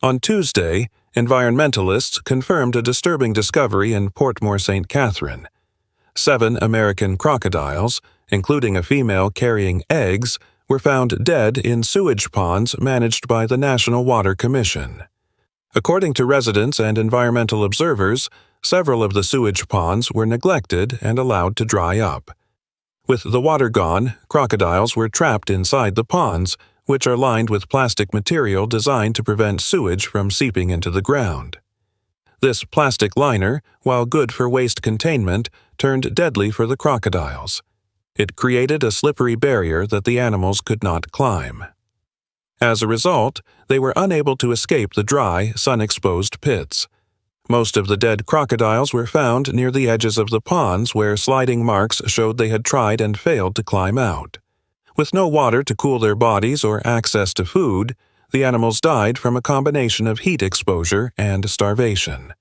On Tuesday, environmentalists confirmed a disturbing discovery in Portmore, St. Catherine. 7 American crocodiles, including a female carrying eggs, were found dead in sewage ponds managed by the National Water Commission. According to residents and environmental observers, several of the sewage ponds were neglected and allowed to dry up. With the water gone, crocodiles were trapped inside the ponds, which are lined with plastic material designed to prevent sewage from seeping into the ground. This plastic liner, while good for waste containment, turned deadly for the crocodiles. It created a slippery barrier that the animals could not climb. As a result, they were unable to escape the dry, sun-exposed pits. Most of the dead crocodiles were found near the edges of the ponds where sliding marks showed they had tried and failed to climb out. With no water to cool their bodies or access to food, the animals died from a combination of heat exposure and starvation.